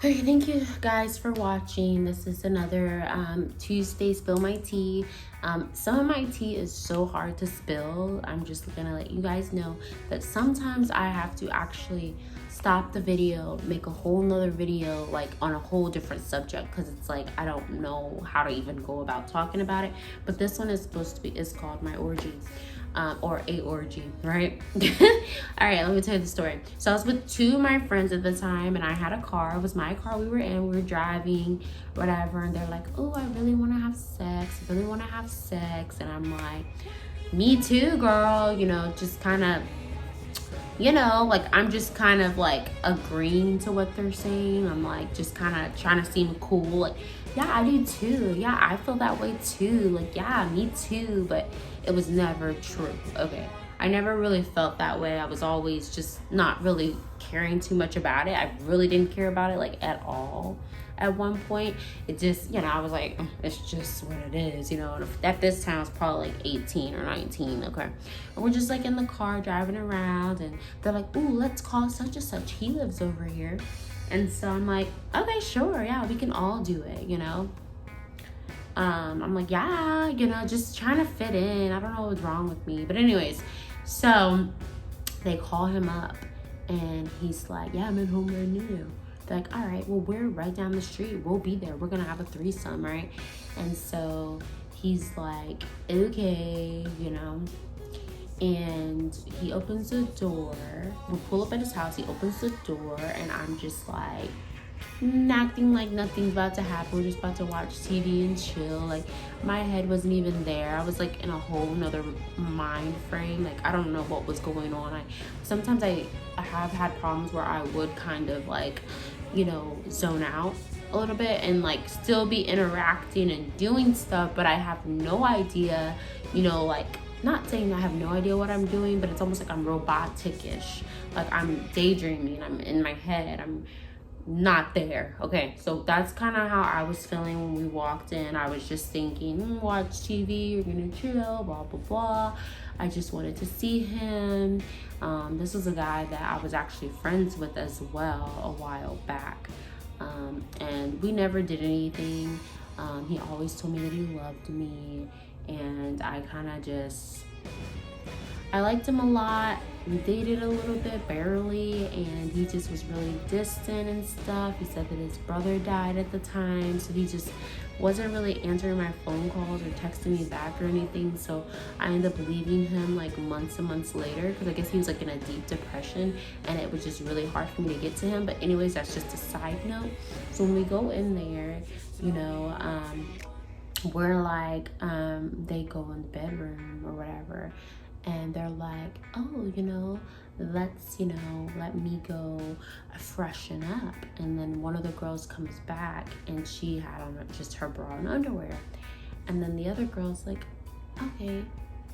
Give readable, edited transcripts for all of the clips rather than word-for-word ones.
Okay, thank you guys for watching. This is another Tuesday Spill My Tea. Some of my tea is so hard to spill. I'm just gonna let you guys know that sometimes I have to actually stop the video, make a whole nother video like on a whole different subject, because it's like I don't know how to even go about talking about it. But this one is supposed to be, is called My Orgy. Or a orgy, right? All right, let me tell you the story. So I was with two of my friends at the time, and I had a car. It was my car. We were driving, whatever, and they're like, oh, I really want to have sex. I really want to have sex. And I'm like, me too, girl. You know, just kind of, you know, like I'm just kind of like agreeing to what they're saying. I'm like just kind of trying to seem cool. Like, yeah, I do too. Yeah, I feel that way too. Like, yeah, me too. But it was never true. Okay. I never really felt that way. I was always just not really caring too much about it. I really didn't care about it like at all. At one point, it just, you know, I was like, it's just what it is, you know. And at this time, I was probably like 18 or 19, okay. And we're just like in the car driving around, and they're like, ooh, let's call such and such. He lives over here. And so I'm like, okay, sure, yeah, we can all do it, you know. I'm like, yeah, you know, just trying to fit in. I don't know what's wrong with me. But anyways, so they call him up, and he's like, yeah, I'm at home right now. They're like, all right, well, we're right down the street. We'll be there. We're going to have a threesome, right? And so he's like, okay, you know. And he opens the door. We pull up at his house. He opens the door, and I'm just like, acting like nothing's about to happen. We're just about to watch TV and chill. Like, my head wasn't even there. I was like in a whole nother mind frame. Like, I don't know what was going on. Sometimes I have had problems where I would kind of like, you know, zone out a little bit and like still be interacting and doing stuff, but I have no idea, you know, like, not saying I have no idea what I'm doing, but it's almost like I'm robotic-ish. Like, I'm daydreaming, I'm in my head, I'm not there. Okay, so that's kind of how I was feeling when we walked in. I was just thinking, watch TV, you're gonna chill, blah blah blah. I just wanted to see him. This was a guy that I was actually friends with as well a while back, and we never did anything. He always told me that he loved me, and I kind of just, I liked him a lot. We dated a little bit, barely, and he just was really distant and stuff. He said that his brother died at the time, so he just wasn't really answering my phone calls or texting me back or anything. So I ended up leaving him like months and months later, because I guess he was like in a deep depression, and it was just really hard for me to get to him. But anyways, that's just a side note. So when we go in there, you know, we're like, they go in the bedroom or whatever, and they're like, oh, you know, let's, you know, let me go freshen up. And then one of the girls comes back, and she had on just her bra and underwear. And then the other girl's like, okay,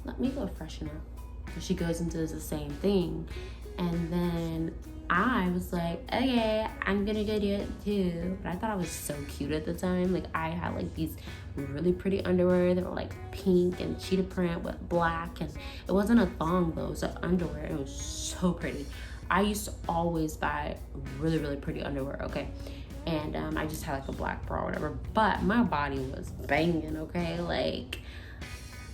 let me go freshen up. And she goes and does the same thing. And then I was like, okay, I'm gonna go do it too. But I thought I was so cute at the time. Like, I had like these really pretty underwear that were like pink and cheetah print with black, and it wasn't a thong though, it was an underwear. It was so pretty. I used to always buy really, really pretty underwear, okay? And I just had like a black bra or whatever, but my body was banging, okay? Like,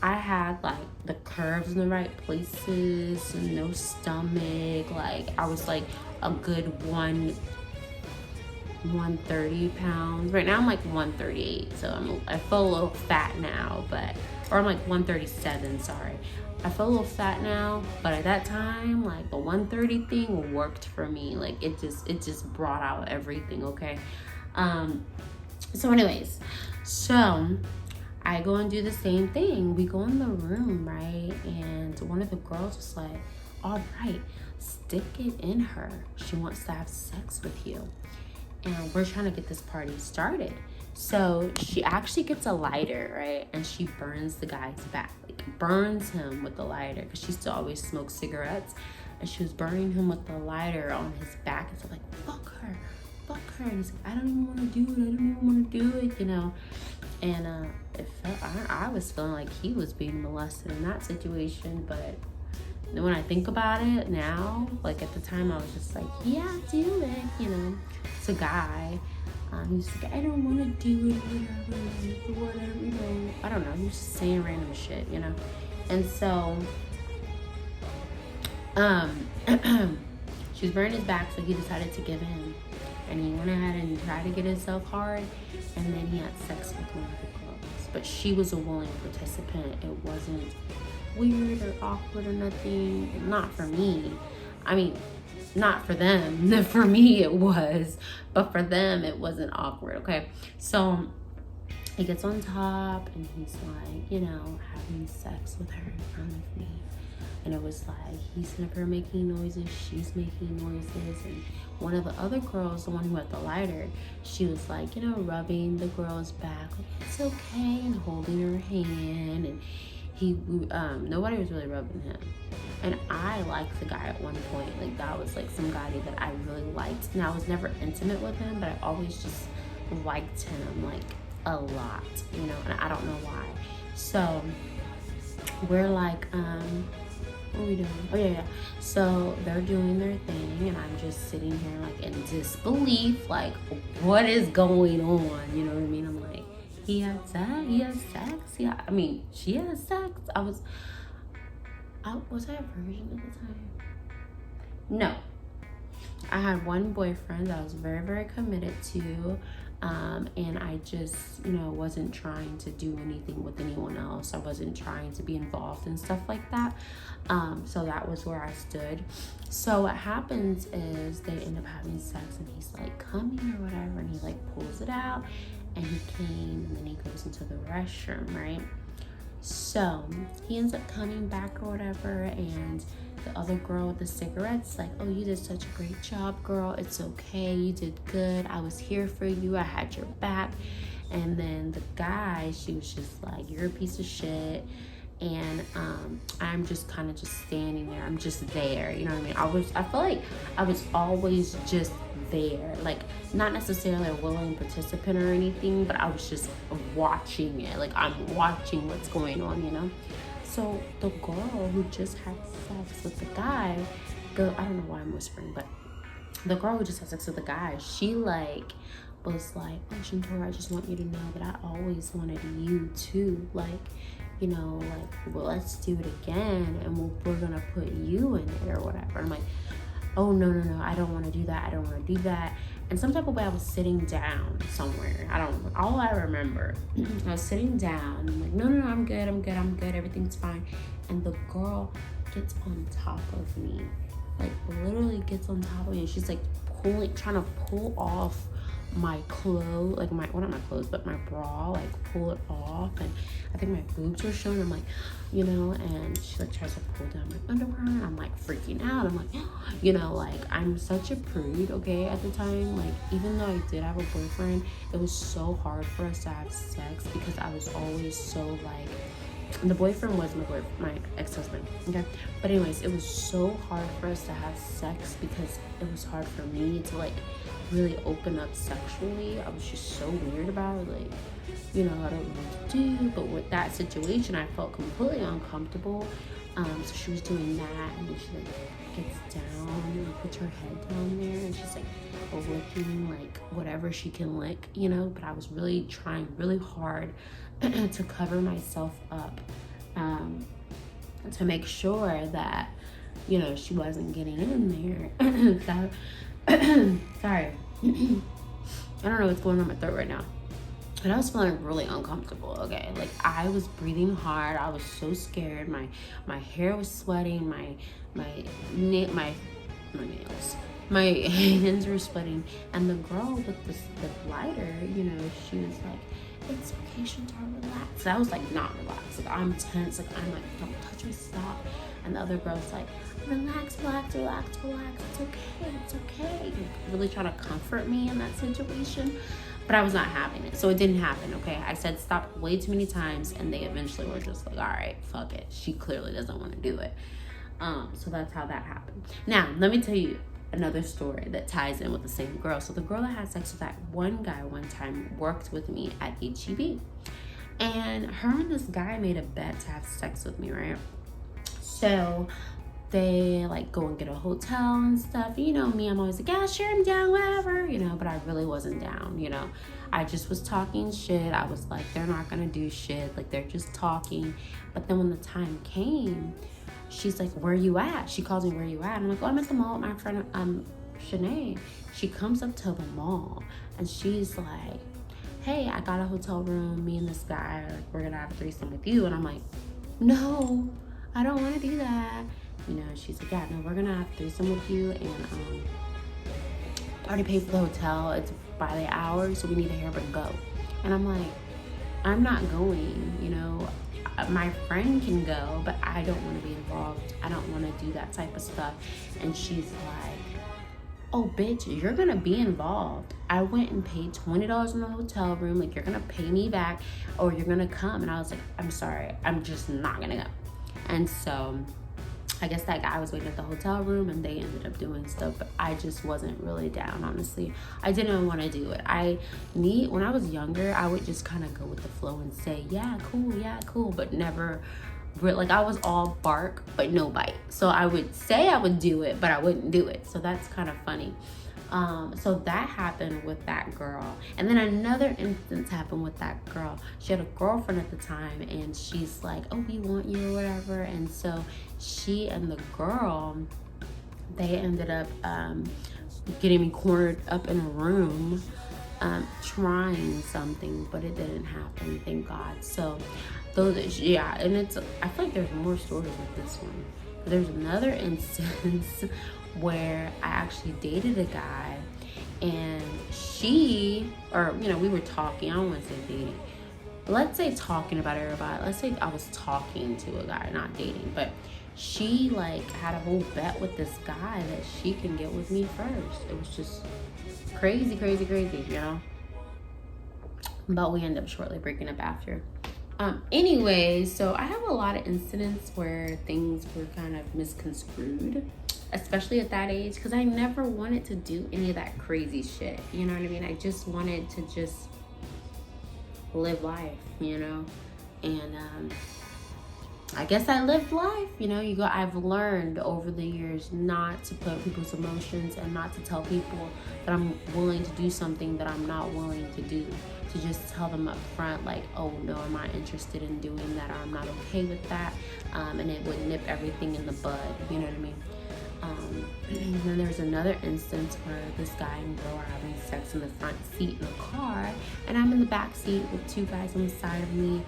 I had like the curves in the right places and no stomach. Like, I was like a good 130 pounds. Right now I'm like 138, so I feel a little fat now, but, or I'm like 137, sorry. I feel a little fat now, but at that time, like the 130 thing worked for me. Like, it just brought out everything, okay? So anyways, so I go and do the same thing. We go in the room, right? And one of the girls was like, all right, stick it in her. She wants to have sex with you. And we're trying to get this party started. So she actually gets a lighter, right? And she burns the guy's back, like burns him with the lighter, because she still always smokes cigarettes. And she was burning him with the lighter on his back. And so like, fuck her. And he's like, I don't even want to do it. I don't even want to do it, you know? And I was feeling like he was being molested in that situation. But when I think about it now, like at the time I was just like, yeah, do it, you know? It's a guy. He was like, I don't want to do it, whatever, you know. I don't know. He was just saying random shit, you know. And so, she was burning his back, so he decided to give in. And he went ahead and tried to get himself hard, and then he had sex with one of the girls. But she was a willing participant. It wasn't weird or awkward or nothing. Not for me. I mean, not for them. For me it was, but for them it wasn't awkward. Okay, so he gets on top and he's like, you know, having sex with her in front of me. And it was like, he's never making noises, she's making noises. And one of the other girls, the one who had the lighter, she was like, you know, rubbing the girl's back, like, it's okay, and holding her hand. And nobody was really rubbing him. And I liked the guy at one point. Like, that was like some guy that I really liked. And I was never intimate with him, but I always just liked him like a lot, you know, and I don't know why. So we're like, what are we doing? Oh yeah. So they're doing their thing, and I'm just sitting here like in disbelief, like, what is going on? You know what I mean? I'm like, he has sex. Yeah, I mean, she has sex. Was I a virgin at the time? No. I had one boyfriend that I was very, very committed to. And I just, you know, wasn't trying to do anything with anyone else. I wasn't trying to be involved in stuff like that. So that was where I stood. So what happens is they end up having sex, and he's like coming or whatever, and he like pulls it out, and he came, and then he goes into the restroom, right? So he ends up coming back or whatever, and the other girl with the cigarettes like, oh, you did such a great job, girl, it's okay, you did good, I was here for you, I had your back. And then the guy, she was just like, you're a piece of shit. And I'm just kind of just standing there, I'm just there, you know what I mean? I feel like I was always just there, like not necessarily a willing participant or anything, but I was just watching it, like I'm watching what's going on, you know? So the girl who just had sex with the guy, I don't know why I'm whispering, but the girl who just had sex with the guy, she like was like, oh, Shantora, I just want you to know that I always wanted you too, like, you know, like, well, let's do it again, and we're gonna put you in it or whatever. I'm like, oh, no, I don't want to do that. And some type of way I was sitting down somewhere. All I remember, I was sitting down. I'm like, no, I'm good. Everything's fine. And the girl gets on top of me, like literally gets on top of me. And she's like trying to pull off my clothes, like not my clothes, but my bra, like pull it off. And I think my boobs were showing. I'm like, you know, and she like tries to pull down my underwear, and I'm like freaking out. I'm like, you know, like I'm such a prude, okay, at the time. Like, even though I did have a boyfriend, it was so hard for us to have sex because I was always so like, the boyfriend was my ex-husband, okay? But anyways, it was so hard for us to have sex because it was hard for me to like really open up sexually. I was just so weird about it, like, you know, I don't know what to do. But with that situation, I felt completely uncomfortable. So she was doing that, and then she like gets down and puts her head down there, and she's like licking like whatever she can lick, you know. But I was really trying really hard to cover myself up, to make sure that, you know, she wasn't getting in there. So, sorry. I don't know what's going on in my throat right now. And I was feeling really uncomfortable, okay? Like, I was breathing hard. I was so scared. My hair was sweating. My nails. My hands were sweating. And the girl with the lighter, you know, she was like, it's okay, Shantora, relax. I was like, not relaxed. Like, I'm tense. Like, I'm like, don't touch me, stop. And the other girl's like, relax. It's okay. Like, really trying to comfort me in that situation. But I was not having it. So it didn't happen, okay? I said stop way too many times, and they eventually were just like, all right, fuck it. She clearly doesn't want to do it. So that's how that happened. Now, let me tell you another story that ties in with the same girl. So the girl that had sex with that one guy one time worked with me at HEB. And her and this guy made a bet to have sex with me, right? So they like go and get a hotel and stuff. You know me, I'm always like, yeah, sure, I'm down, whatever, you know, but I really wasn't down, you know. I just was talking shit. I was like, they're not gonna do shit, like they're just talking. But then when the time came, she's like, where you at? She calls me, where you at? I'm like, oh, I'm at the mall with my friend Shanae. She comes up to the mall and she's like, hey, I got a hotel room, me and this guy, like, we're gonna have a threesome with you. And I'm like, no, I don't want to do that. You know, she's like, yeah, no, we're gonna have a threesome with you, and I already paid for the hotel. It's by the hour, so we need to hurry up and go. And I'm like, I'm not going, you know. My friend can go, but I don't want to be involved. I don't want to do that type of stuff. And she's like, oh, bitch, you're gonna be involved. I went and paid $20 in the hotel room. Like, you're gonna pay me back or you're gonna come. And I was like, I'm sorry, I'm just not gonna go. And so I guess that guy was waiting at the hotel room and they ended up doing stuff, but I just wasn't really down, honestly. I didn't want to do it. When I was younger, I would just kind of go with the flow and say, yeah, cool, but never, like, I was all bark, but no bite. So I would say I would do it, but I wouldn't do it. So that's kind of funny. So that happened with that girl. And then another instance happened with that girl. She had a girlfriend at the time, and she's like, oh, we want you or whatever. And so she and the girl, they ended up getting me cornered up in a room, trying something, but it didn't happen, thank God. So those, yeah, and I feel like there's more stories with this one. But there's another instance where I actually dated a guy, and we were talking. I don't want to say dating. Let's say talking about everybody. Let's say I was talking to a guy, not dating, but she like had a whole bet with this guy that she can get with me first. It was just crazy, you know? But we ended up shortly breaking up after. Anyway, so I have a lot of incidents where things were kind of misconstrued, especially at that age, because I never wanted to do any of that crazy shit. You know what I mean? I just wanted to just live life, you know? And I guess I lived life, you know? I've learned over the years not to put people's emotions and not to tell people that I'm willing to do something that I'm not willing to do. To just tell them up front, like, oh no, I'm not interested in doing that, or I'm not okay with that, and it would nip everything in the bud, you know what I mean? And then there's another instance where this guy and girl are having sex in the front seat in the car, and I'm in the back seat with two guys on the side of me,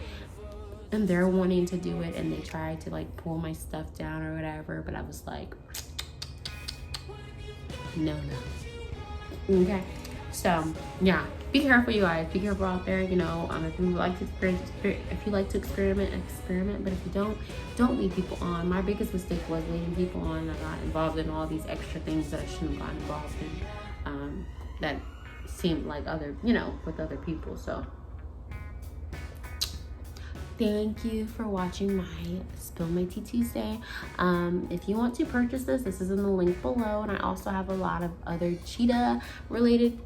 and they're wanting to do it, and they tried to like pull my stuff down or whatever, but I was like, no. Okay, so yeah, be careful, you guys. Be careful out there, you know. If you like to experiment, but if you don't lead people on. My biggest mistake was leading people on. I got involved in all these extra things that I shouldn't have gotten involved in, that seemed like with other people. So thank you for watching my Spill My Tea Tuesday. If you want to purchase this is in the link below, and I also have a lot of other cheetah related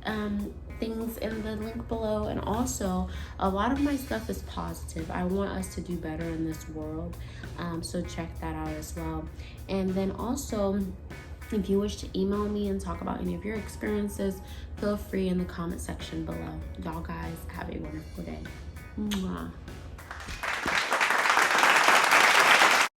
things in the link below, and also a lot of my stuff is positive. I want us to do better in this world, so check that out as well. And then also, if you wish to email me and talk about any of your experiences, feel free in the comment section below. Y'all guys have a wonderful day. Mwah.